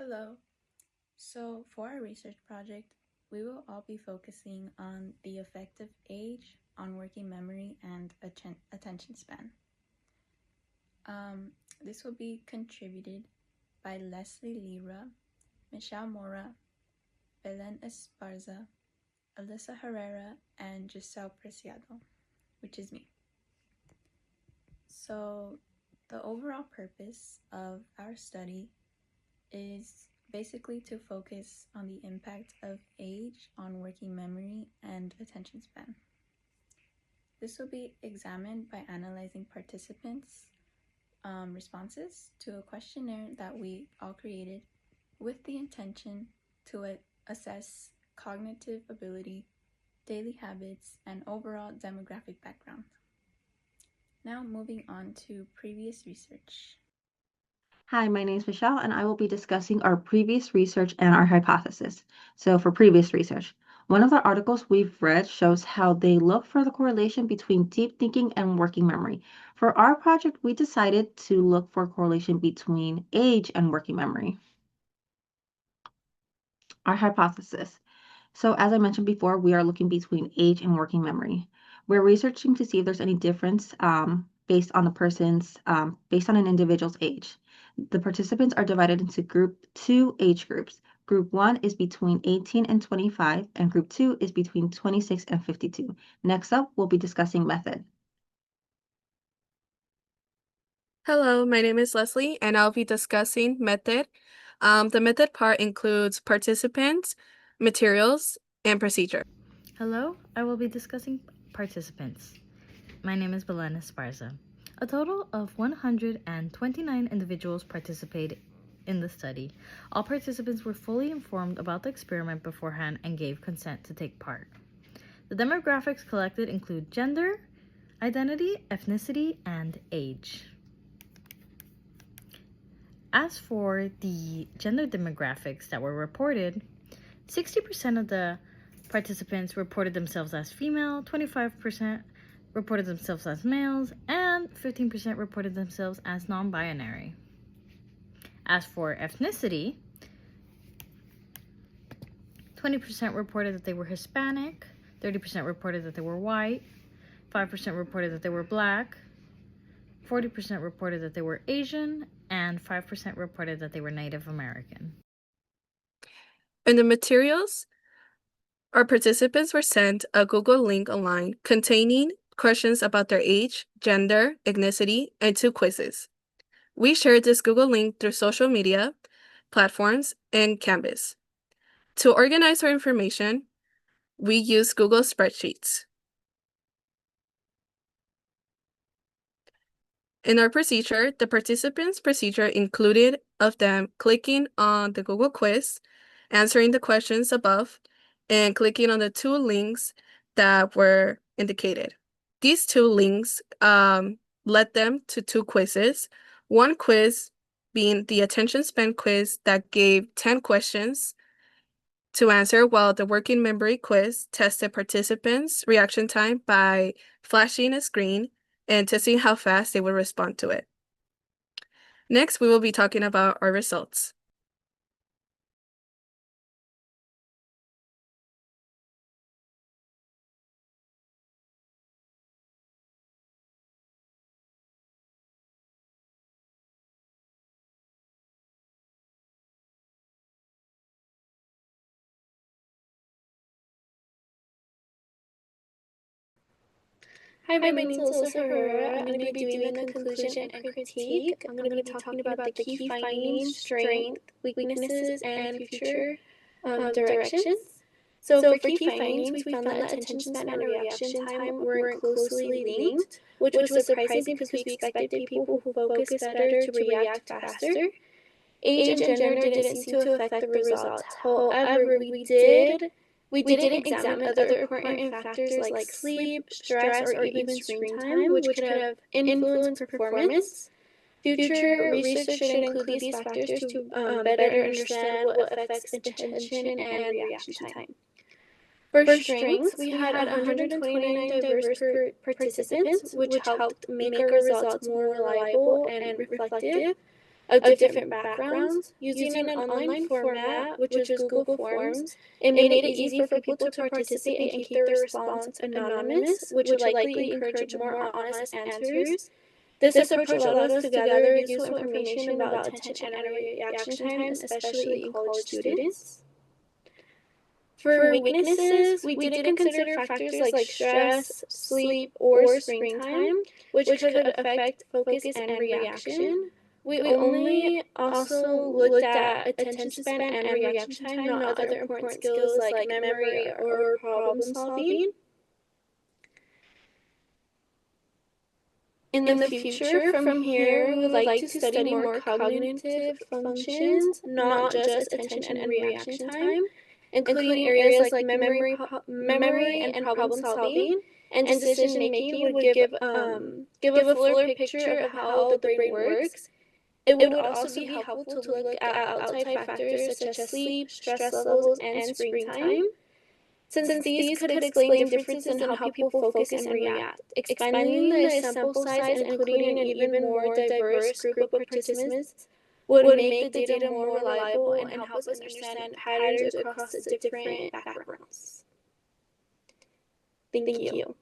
Hello. So, for our research project, we will all be focusing on the effect of age on working memory and attention span. This will be contributed by Leslie Lira, Michelle Mora, Belen Esparza, Alyssa Herrera, and Giselle Preciado, which is me. So, the overall purpose of our study is basically to focus on the impact of age on working memory and attention span. This will be examined by analyzing participants' responses to a questionnaire that we all created with the intention to assess cognitive ability, daily habits, and overall demographic background. Now moving on to previous research. Hi, my name is Michelle, and I will be discussing our previous research and our hypothesis. So for previous research, one of the articles we've read shows how they look for the correlation between deep thinking and working memory. For our project, we decided to look for correlation between age and working memory. Our hypothesis. So as I mentioned before, we are looking between age and working memory. We're researching to see if there's any difference based on based on an individual's age. The participants are divided into two age groups. Group 1 is between 18 and 25, and Group 2 is between 26 and 52. Next up, we'll be discussing method. Hello, my name is Leslie, and I'll be discussing method. The method part includes participants, materials, and procedure. Hello, I will be discussing participants. My name is Belen Esparza. A total of 129 individuals participated in the study. All participants were fully informed about the experiment beforehand and gave consent to take part. The demographics collected include gender, identity, ethnicity, and age. As for the gender demographics that were reported, 60% of the participants reported themselves as female, 25% reported themselves as males, and 15% reported themselves as non-binary. As for ethnicity, 20% reported that they were Hispanic, 30% reported that they were white, 5% reported that they were black, 40% reported that they were Asian, and 5% reported that they were Native American. In the materials, our participants were sent a Google link online containing questions about their age, gender, ethnicity, and 2 quizzes. We shared this Google link through social media platforms and Canvas. To organize our information, we used Google Spreadsheets. In our procedure, the participants' procedure included of them clicking on the Google quiz, answering the questions above, and clicking on the 2 links that were indicated. These 2 links led them to 2 quizzes, one quiz being the attention span quiz that gave 10 questions to answer, while the working memory quiz tested participants' reaction time by flashing a screen and testing how fast they would respond to it. Next, we will be talking about our results. Hi, my name is Alyssa Herrera. I'm going to be doing the conclusion and critique. I'm going to be talking about the key findings, strength, weaknesses, and future directions. So for key findings, we found that attention span and reaction time weren't closely linked, which was surprising because we expected people who focus better to react faster. Age and gender didn't seem to affect the results. However, we didn't examine other important factors like sleep, stress, or even screen time, which could have influenced performance. Future research should include these factors to better understand what affects attention and reaction time. For strengths, we had 129 diverse participants, which helped make our results more reliable and reflective. of different backgrounds using an online format, which is Google Forms. It made it easy for people to participate and keep their response anonymous, which would likely encourage more honest answers. This approach allowed us to gather useful information about attention and reaction time, especially in college students. For weaknesses, we didn't consider factors like stress, sleep, or screen time, which could affect focus and reaction. We only also looked at attention span and reaction time, not other important skills like memory or problem solving. In the future, from here, we would like to study more cognitive functions, not just attention and reaction time, including areas like memory and problem solving, and decision making would give a fuller picture of how the brain works. It would also be helpful to look at outside factors such as sleep, stress levels, and screen time, since these could explain differences in how people focus and react. Expanding the sample size and including an even more diverse group of participants would make the data more reliable and help us understand patterns across the different backgrounds. Thank you.